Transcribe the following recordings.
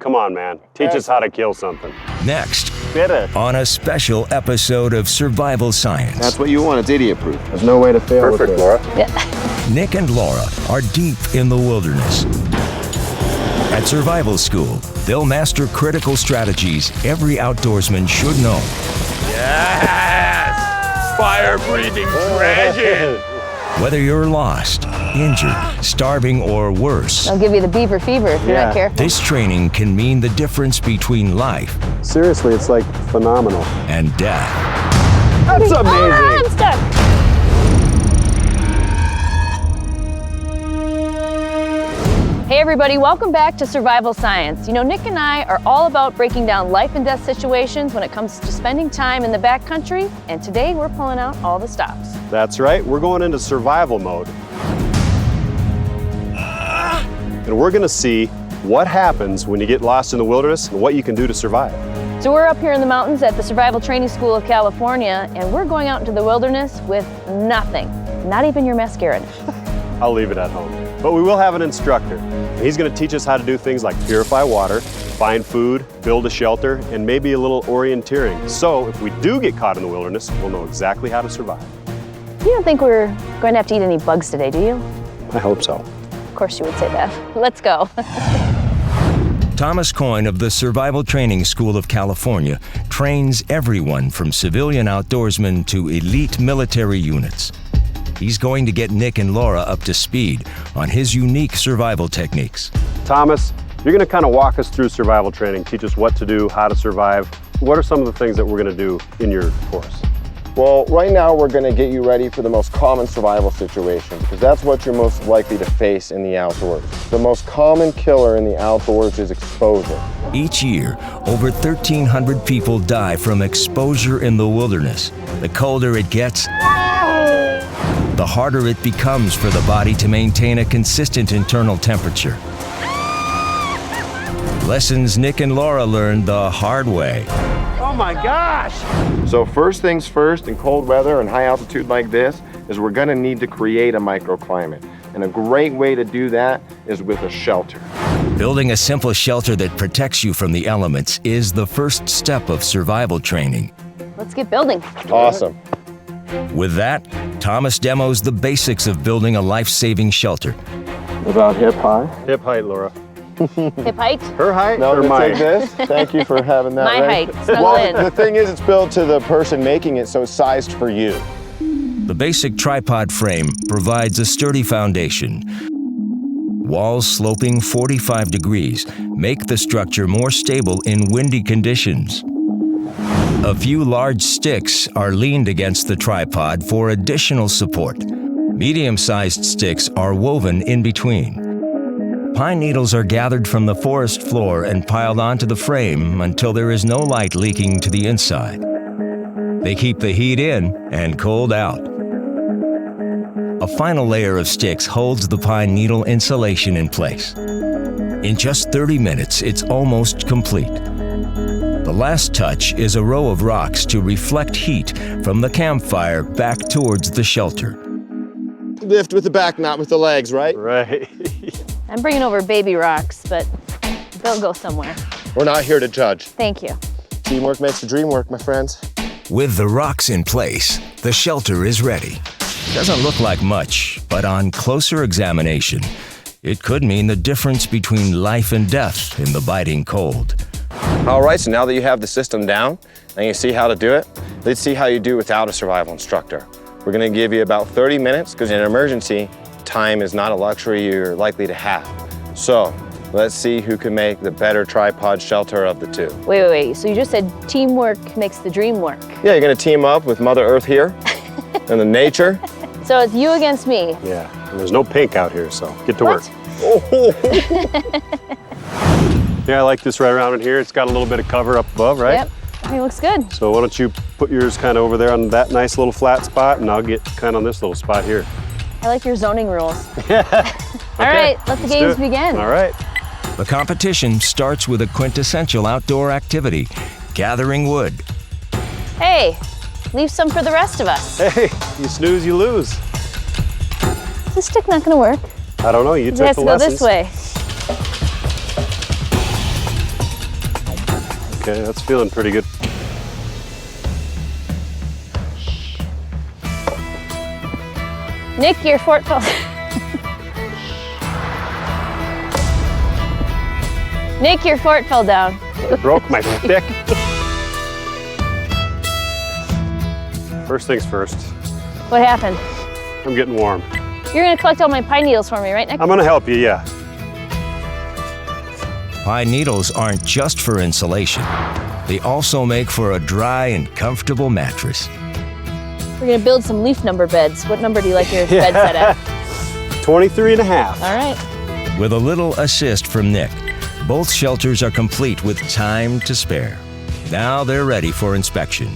Come on, man. Teach us how to kill something. Next, Better. on a special episode of Survival Science. That's what you want. It's idiot-proof. There's no way to fail with this. Laura. Yeah. Nick and Laura are deep in the wilderness. At Survival School, they'll master critical strategies every outdoorsman should know. Yes! Fire-breathing dragon! Whether you're lost, injured, starving, or worse, I'll give you the beaver fever if you're not careful. this training can mean the difference between life Seriously, it's like phenomenal. and death. That's amazing. Ah, I'm stuck. Hey everybody, welcome back to Survival Science. You know, Nick and I are all about breaking down life and death situations when it comes to spending time in the backcountry, and today we're pulling out all the stops. That's right. We're going into survival mode. And we're going to see what happens when you get lost in the wilderness and what you can do to survive. So we're up here in the mountains at the Survival Training School of California, and we're going out into the wilderness with nothing, not even your mascara. I'll leave it at home. But we will have an instructor. And he's going to teach us how to do things like purify water, find food, build a shelter, and maybe a little orienteering. So if we do get caught in the wilderness, we'll know exactly how to survive. You don't think we're going to have to eat any bugs today, do you? I hope so. Of course you would say that. Let's go. Thomas Coyne of the Survival Training School of California trains everyone from civilian outdoorsmen to elite military units. He's going to get Nick and Laura up to speed on his unique survival techniques. Thomas, you're going to kind of walk us through survival training, teach us what to do, how to survive. What are some of the things that we're going to do in your course? Well, right now we're going to get you ready for the most common survival situation, because that's what you're most likely to face in the outdoors. The most common killer in the outdoors is exposure. Each year, over 1,300 people die from exposure in the wilderness. The colder it gets, the harder it becomes for the body to maintain a consistent internal temperature. Lessons Nick and Laura learned the hard way. Oh my gosh! So first things first, in cold weather and high altitude like this, is we're going to need to create a microclimate. And a great way to do that is with a shelter. Building a simple shelter that protects you from the elements is the first step of survival training. Let's get building. Awesome. With that, Thomas demos the basics of building a life-saving shelter. About hip high? Hip height, Laura. Hip height? Her height No, or it's mine? like this. Thank you for having that. My right? height. Snuggle Well, in. the thing is, it's built to the person making it, so it's sized for you. The basic tripod frame provides a sturdy foundation. Walls sloping 45 degrees make the structure more stable in windy conditions. A few large sticks are leaned against the tripod for additional support. Medium-sized sticks are woven in between. Pine needles are gathered from the forest floor and piled onto the frame until there is no light leaking to the inside. They keep the heat in and cold out. A final layer of sticks holds the pine needle insulation in place. In just 30 minutes, it's almost complete. The last touch is a row of rocks to reflect heat from the campfire back towards the shelter. Lift with the back, not with the legs, right? Right. I'm bringing over baby rocks, but they'll go somewhere. We're not here to judge. Thank you. Teamwork makes the dream work, my friends. With the rocks in place, the shelter is ready. Doesn't look like much, but on closer examination, it could mean the difference between life and death in the biting cold. All right, so now that you have the system down and you see how to do it, let's see how you do without a survival instructor. We're gonna give you about 30 minutes, because in an emergency, time is not a luxury you're likely to have. So let's see who can make the better tripod shelter of the two. Wait. So you just said teamwork makes the dream work. Yeah, you're gonna team up with Mother Earth here and the nature. So it's you against me. Yeah, and there's no pink out here, so get to What? work. Yeah, I like this right around in here. It's got a little bit of cover up above, right? Yep. I think it looks good. So why don't you put yours kind of over there on that nice little flat spot, and I'll get kind of on this little spot here. I like your zoning rules. Yeah. All right, let the games begin. All right. The competition starts with a quintessential outdoor activity, gathering wood. Hey, leave some for the rest of us. Hey, you snooze, you lose. Is this stick not gonna work? I don't know, you It took has the to go lessons. this way. Okay, that's feeling pretty good. Nick, your fort fell. Nick, your fort fell down. It broke my stick. First things first, What happened? I'm getting warm. You're gonna collect all my pine needles for me, right, Nick? I'm gonna help you, yeah. Pine needles aren't just for insulation. They also make for a dry and comfortable mattress. We're gonna build some leaf number beds. What number do you like your bed set at? 23 and a half. All right. With a little assist from Nick, both shelters are complete with time to spare. Now they're ready for inspection.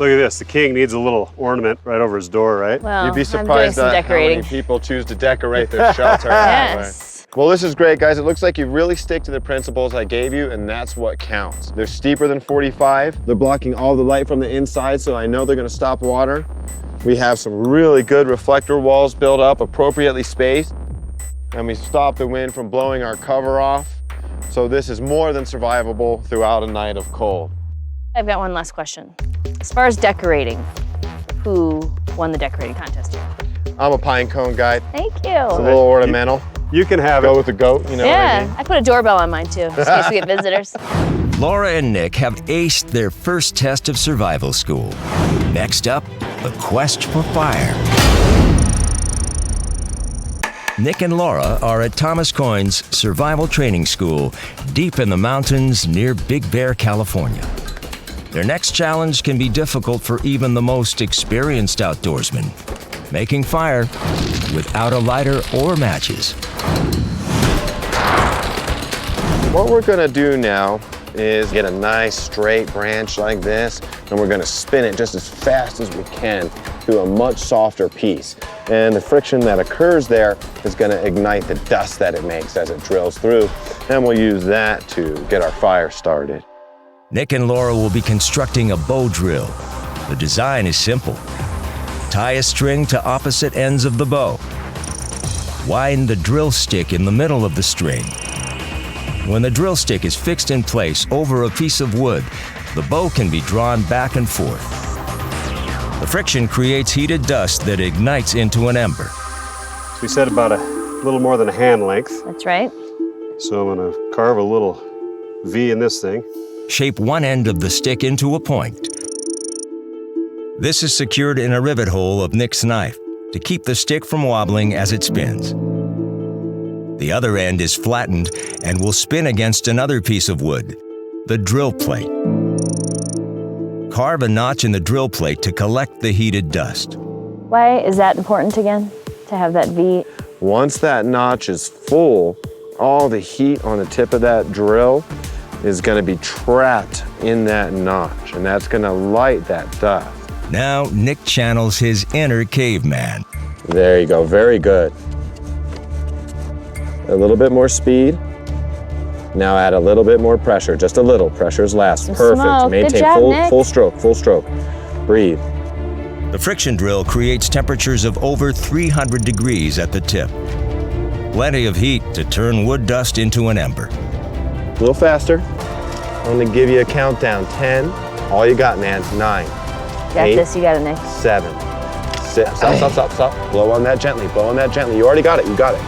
Look at this, the king needs a little ornament right over his door, right? Well, You'd be I'm doing surprised some at how decorating. many people choose to decorate their shelter. that way. Yes. Well, this is great, guys. It looks like you really stick to the principles I gave you, and that's what counts. They're steeper than 45. They're blocking all the light from the inside, so I know they're gonna stop water. We have some really good reflector walls built up, appropriately spaced, and we stop the wind from blowing our cover off. So this is more than survivable throughout a night of cold. I've got one last question. As far as decorating, who won the decorating contest here? I'm a pine cone guy. Thank It's a you. little ornamental. You can have Go it. with the goat, you know what I mean? Yeah, I put a doorbell on mine too, just in case we get visitors. Laura and Nick have aced their first test of survival school. Next up, the quest for fire. Nick and Laura are at Thomas Coyne's Survival Training School, deep in the mountains near Big Bear, California. Their next challenge can be difficult for even the most experienced outdoorsman, making fire without a lighter or matches. What we're gonna do now is get a nice straight branch like this, and we're gonna spin it just as fast as we can to a much softer piece. And the friction that occurs there is gonna ignite the dust that it makes as it drills through, and we'll use that to get our fire started. Nick and Laura will be constructing a bow drill. The design is simple. Tie a string to opposite ends of the bow. Wind the drill stick in the middle of the string. When the drill stick is fixed in place over a piece of wood, the bow can be drawn back and forth. The friction creates heated dust that ignites into an ember. So we said about a little more than a hand length. That's right. So I'm gonna carve a little V in this thing. Shape one end of the stick into a point. This is secured in a rivet hole of Nick's knife to keep the stick from wobbling as it spins. The other end is flattened and will spin against another piece of wood, the drill plate. Carve a notch in the drill plate to collect the heated dust. Why is that important again, to have that V? Once that notch is full, all the heat on the tip of that drill is gonna be trapped in that notch, and that's gonna light that dust. Now Nick channels his inner caveman. There you go, very good. A little bit more speed. Now add a little bit more pressure, just a little. Pressure's last. Some Perfect. smoke. Good Maintain job, Nick. full stroke, full stroke. Breathe. The friction drill creates temperatures of over 300 degrees at the tip. Plenty of heat to turn wood dust into an ember. A little faster. I'm gonna give you a countdown. 10. All you got, man. 9. Got 8, this, you got it, Nick. 7. 6. Stop. Blow on that gently. Blow on that gently. You already got it. You got it.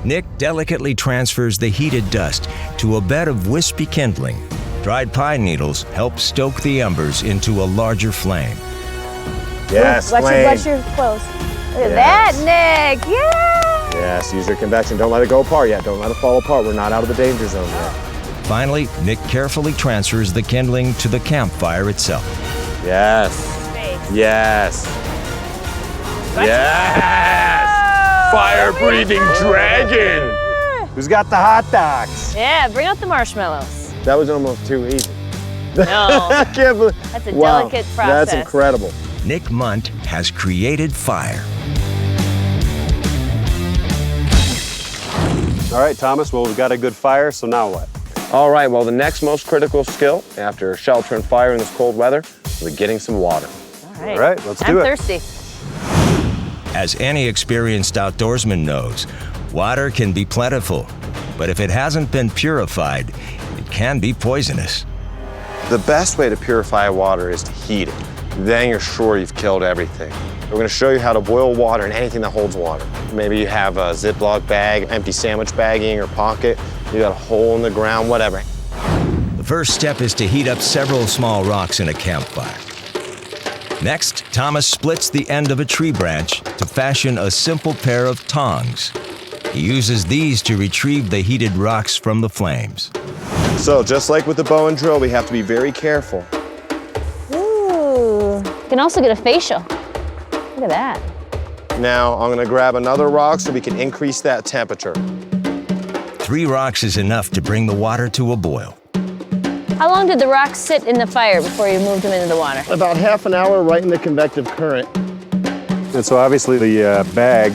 Nick delicately transfers the heated dust to a bed of wispy kindling. Dried pine needles help stoke the embers into a larger flame. Yes, Watch flame. your clothes. Look at Yes. that, Nick. Yeah! Yes, use your convection. Don't let it go apart yet. Don't let it fall apart. We're not out of the danger zone yet. Finally, Nick carefully transfers the kindling to the campfire itself. Yes. Yes. Yes. Fire-breathing dragon. Who's got the hot dogs? Yeah, bring out the marshmallows. That was almost too easy. No, I can't believe. that's a Wow, delicate process. That's incredible. Nick Munt has created fire. All right, Thomas, well, we've got a good fire, so now what? All right, well, the next most critical skill after sheltering fire in this cold weather is getting some water. All right, let's do it. I'm thirsty. As any experienced outdoorsman knows, water can be plentiful, but if it hasn't been purified, it can be poisonous. The best way to purify water is to heat it. Then you're sure you've killed everything. We're going to show you how to boil water and anything that holds water. Maybe you have a Ziploc bag, empty sandwich bagging in your pocket, you got a hole in the ground, whatever. The first step is to heat up several small rocks in a campfire. Next, Thomas splits the end of a tree branch to fashion a simple pair of tongs. He uses these to retrieve the heated rocks from the flames. So just like with the bow and drill, we have to be very careful. Ooh. You can also get a facial. Look at that. Now I'm going to grab another rock so we can increase that temperature. 3 rocks is enough to bring the water to a boil. How long did the rocks sit in the fire before you moved them into the water? About half an hour right in the convective current. And so obviously the bag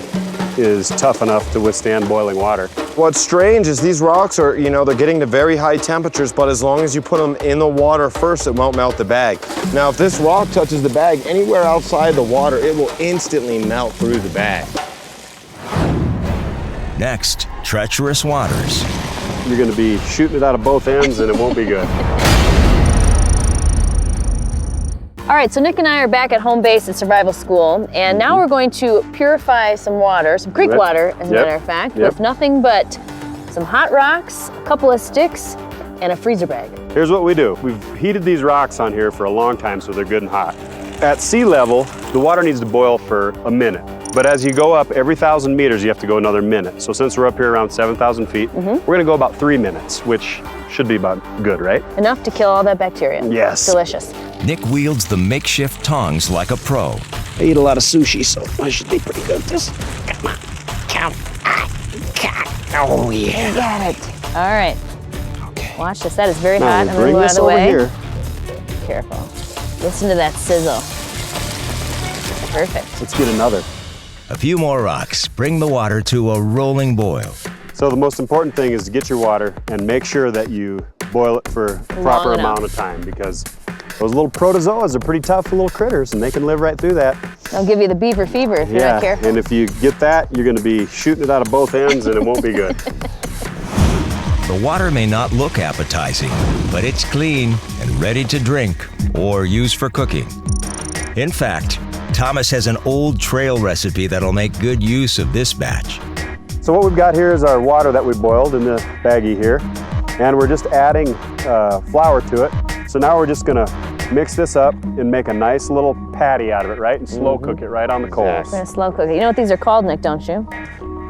is tough enough to withstand boiling water. What's strange is these rocks are, they're getting to very high temperatures, but as long as you put them in the water first, it won't melt the bag. Now, if this rock touches the bag anywhere outside the water, it will instantly melt through the bag. Next, treacherous waters. You're going to be shooting it out of both ends and it won't be good. All right, so Nick and I are back at home base at survival school, and now we're going to purify some water, some creek water, as a matter of fact, with nothing but some hot rocks, a couple of sticks, and a freezer bag. Here's what we do. We've heated these rocks on here for a long time so they're good and hot. At sea level, the water needs to boil for a minute. But as you go up every 1,000 meters, you have to go another minute. So since we're up here around 7,000 feet, we're gonna go about 3 minutes, which should be about good, right? Enough to kill all that bacteria. Yes. Delicious. Nick wields the makeshift tongs like a pro. I eat a lot of sushi, so I should be pretty good at this. Come on. Count. Oh, yeah. You got it. All right. Okay. Watch this. That is very Now, hot. I'm gonna bring move out of this the over way. here. Careful. Listen to that sizzle. Perfect. Let's get another. A few more rocks bring the water to a rolling boil. So the most important thing is to get your water and make sure that you boil it for a proper amount of time, because those little protozoas are pretty tough little critters and they can live right through that. They'll give you the beaver fever if you're not careful. And if you get that, you're going to be shooting it out of both ends and it won't be good. The water may not look appetizing, but it's clean and ready to drink or use for cooking. In fact, Thomas has an old trail recipe that'll make good use of this batch. So what we've got here is our water that we boiled in the baggie here, and we're just adding flour to it. So now we're just gonna mix this up and make a nice little patty out of it, right? And slow cook it right on the coals. We're gonna slow cook it. You know what these are called, Nick, don't you?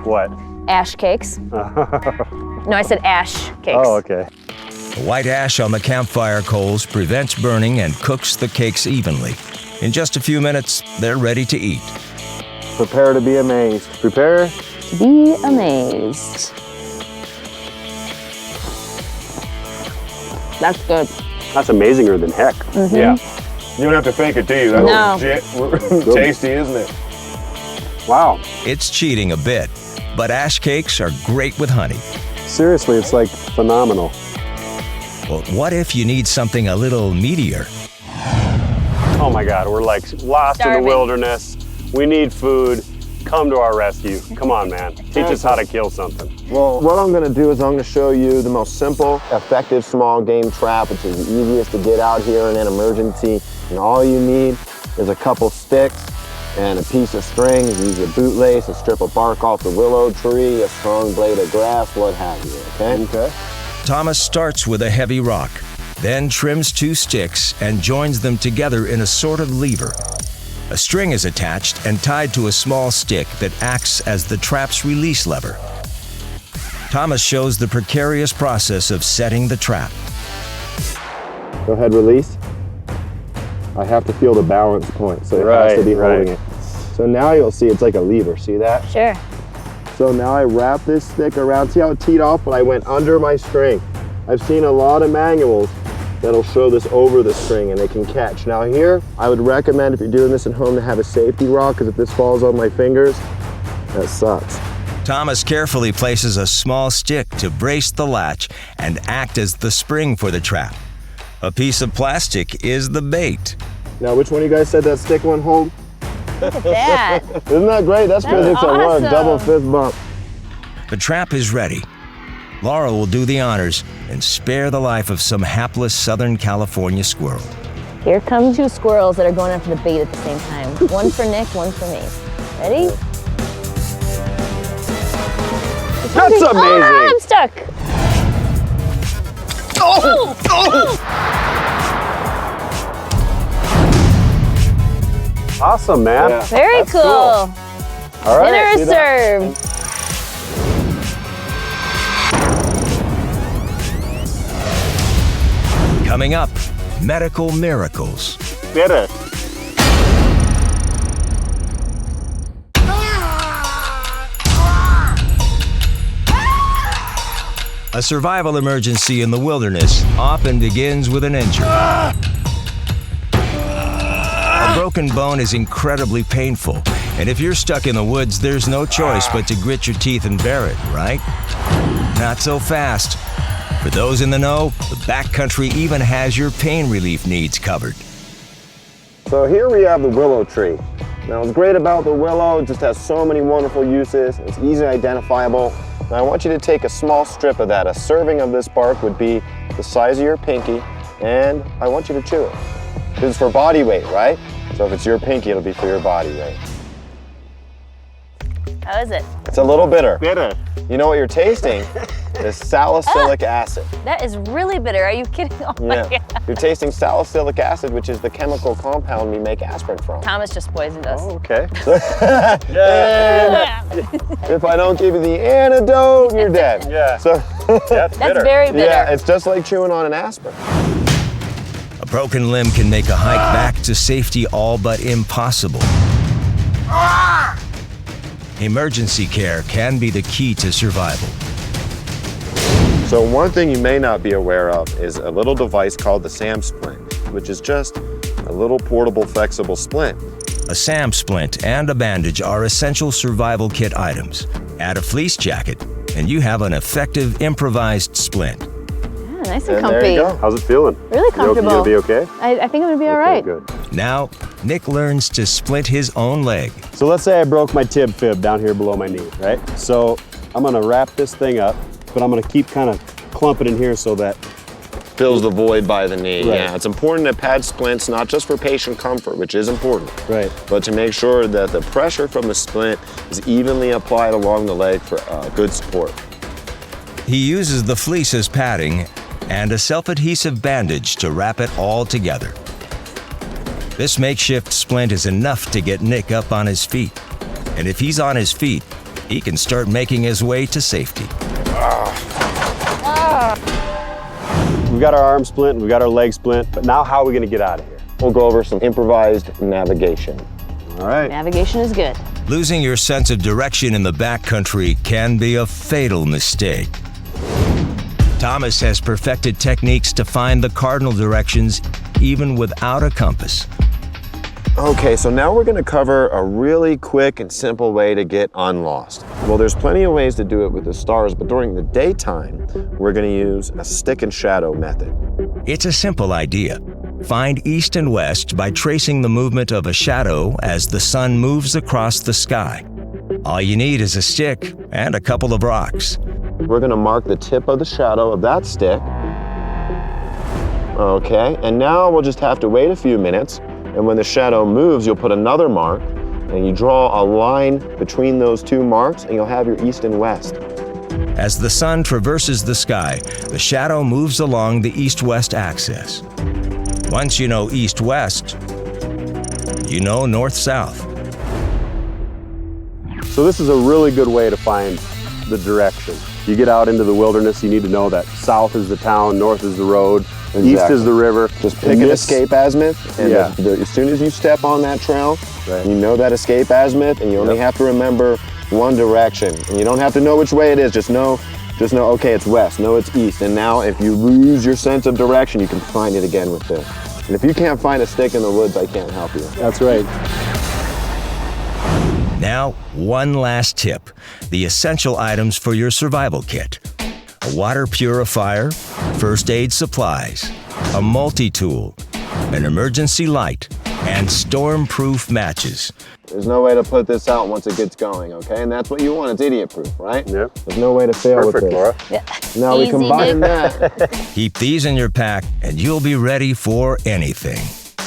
What? Ash cakes. No, I said ash cakes. Oh, okay. The white ash on the campfire coals prevents burning and cooks the cakes evenly. In just a few minutes, they're ready to eat. Prepare to be amazed. Prepare. To be amazed. That's good. That's amazinger than heck. Yeah. You don't have to fake it, do you? That No. legit tasty, isn't it? Wow. It's cheating a bit, but ash cakes are great with honey. Seriously, it's like phenomenal. Well, what if you need something a little meatier? Oh my God, we're like lost in Starving. the wilderness. We need food. Come to our rescue. Come on, man. Teach us how to kill something. Well, what I'm gonna do is I'm gonna show you the most simple, effective small game trap, which is the easiest to get out here in an emergency. And all you need is a couple sticks and a piece of string. You use a bootlace, a strip of bark off the willow tree, a strong blade of grass, what have you, okay? Okay. Thomas starts with a heavy rock, then trims 2 sticks and joins them together in a sort of lever. A string is attached and tied to a small stick that acts as the trap's release lever. Thomas shows the precarious process of setting the trap. Go ahead, release. I have to feel the balance point, so it has to be holding it. So now you'll see it's like a lever, see that? Sure. So now I wrap this stick around, see how it teed off, but I went under my string. I've seen a lot of manuals that'll show this over the string and they can catch. Now here, I would recommend if you're doing this at home to have a safety rock, because if this falls on my fingers, that sucks. Thomas carefully places a small stick to brace the latch and act as the spring for the trap. A piece of plastic is the bait. Now, which one of you guys said that stick won't hold? Look at that. Isn't that great? That's physics at work, awesome. double fist bump. The trap is ready. Laura will do the honors and spare the life of some hapless Southern California squirrel. Here come two squirrels that are going after the bait at the same time. One for Nick, one for me. Ready? That's amazing. Oh, I'm stuck. Oh! Oh! Awesome, man. Yeah. Very That's cool. All right. Dinner is see that? served. Coming up, medical miracles. Get it. A survival emergency in the wilderness often begins with an injury. A broken bone is incredibly painful, and if you're stuck in the woods, there's no choice but to grit your teeth and bear it, right? Not so fast. For those in the know, the backcountry even has your pain relief needs covered. So here we have the willow tree. Now what's great about the willow, it just has so many wonderful uses. It's easily identifiable. Now I want you to take a small strip of that. A serving of this bark would be the size of your pinky, and I want you to chew it. This is for body weight, right? So if it's your pinky, it'll be for your body weight. How is it? It's a little bitter. Bitter. You know what you're tasting is salicylic acid. That is really bitter. Are you kidding? Oh my Yeah, God. you're tasting salicylic acid, which is the chemical compound we make asprin from. Thomas just poisoned us. Oh, okay. If I don't give you the antidote, you're dead. Yeah. So That's bitter. That's very bitter. yeah, it's just like chewing on an aspirin. A broken limb can make a hike back to safety all but impossible. Emergency care can be the key to survival. So one thing you may not be aware of is a little device called the SAM splint, which is just a little portable flexible splint. A SAM splint and a bandage are essential survival kit items. Add a fleece jacket, and you have an effective improvised splint. Yeah, nice and And comfy. there you go. How's it feeling? Really You comfortable. gonna be okay? I think I'm gonna be all right. Okay, good. Now, Nick learns to splint his own leg. So let's say I broke my tib fib down here below my knee, right? So I'm gonna wrap this thing up, but I'm gonna keep kind of clumping in here so that, Fills the void by the knee. Right. Yeah, it's important to pad splints, not just for patient comfort, which is important, right. but to make sure that the pressure from the splint is evenly applied along the leg for good support. He uses the fleece as padding and a self-adhesive bandage to wrap it all together. This makeshift splint is enough to get Nick up on his feet. And if he's on his feet, he can start making his way to safety. We've got our arm splint, we've got our leg splint, but now how are we gonna get out of here? We'll go over some improvised navigation. All right. Navigation is good. Losing your sense of direction in the backcountry can be a fatal mistake. Thomas has perfected techniques to find the cardinal directions even without a compass. Okay, so now we're gonna cover a really quick and simple way to get unlost. Well, there's plenty of ways to do it with the stars, but during the daytime, we're gonna use a stick and shadow method. It's a simple idea. Find east and west by tracing the movement of a shadow as the sun moves across the sky. All you need is a stick and a couple of rocks. We're gonna mark the tip of the shadow of that stick. Okay, and now we'll just have to wait a few minutes, and when the shadow moves, you'll put another mark, and you draw a line between those two marks, and you'll have your east and west. As the sun traverses the sky, the shadow moves along the east-west axis. Once you know east-west, you know north-south. So this is a really good way to find the direction. You get out into the wilderness, you need to know that south is the town, north is the road, east Exactly. is the river. Just pick an escape azimuth, and Yeah. as soon as you step on that trail, Right. you know that escape azimuth, and you only have to remember one direction. And you don't have to know which way it is, just know, okay, it's west, no, it's east. And now if you lose your sense of direction, you can find it again with this. And if you can't find a stick in the woods, I can't help you. That's right. Now, one last tip. The essential items for your survival kit. A water purifier, first aid supplies, a multi-tool, an emergency light, and storm-proof matches. There's no way to put this out once it gets going, okay? And that's what you want, it's idiot-proof, right? Yep. There's no way to fail with Perfect, this. Laura. Now we Easy, combine Nick. that. Keep these in your pack and you'll be ready for anything.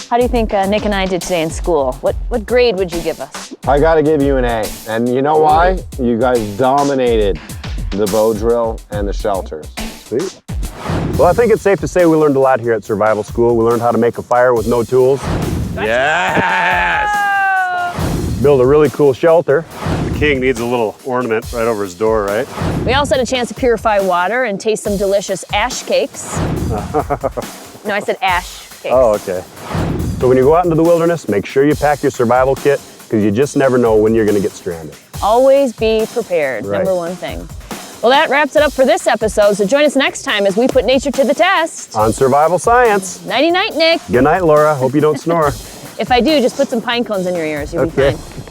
How do you think Nick and I did today in school? What grade would you give us? I gotta give you an A. And you know why? You guys dominated the bow drill and the shelters. Sweet. Well, I think it's safe to say we learned a lot here at Survival School. We learned how to make a fire with no tools. Yes! Build a really cool shelter. The king needs a little ornament right over his door, right? We also had a chance to purify water and taste some delicious ash cakes. No, I said ash cakes. Oh, okay. So when you go out into the wilderness, make sure you pack your survival kit because you just never know when you're going to get stranded. Always be prepared, Right. number one thing. Well, that wraps it up for this episode, so join us next time as we put nature to the test. On Survival Science. Nighty-night, Nick. Good night, Laura. Hope you don't snore. If I do, just put some pine cones in your ears. You'll be Okay. fine.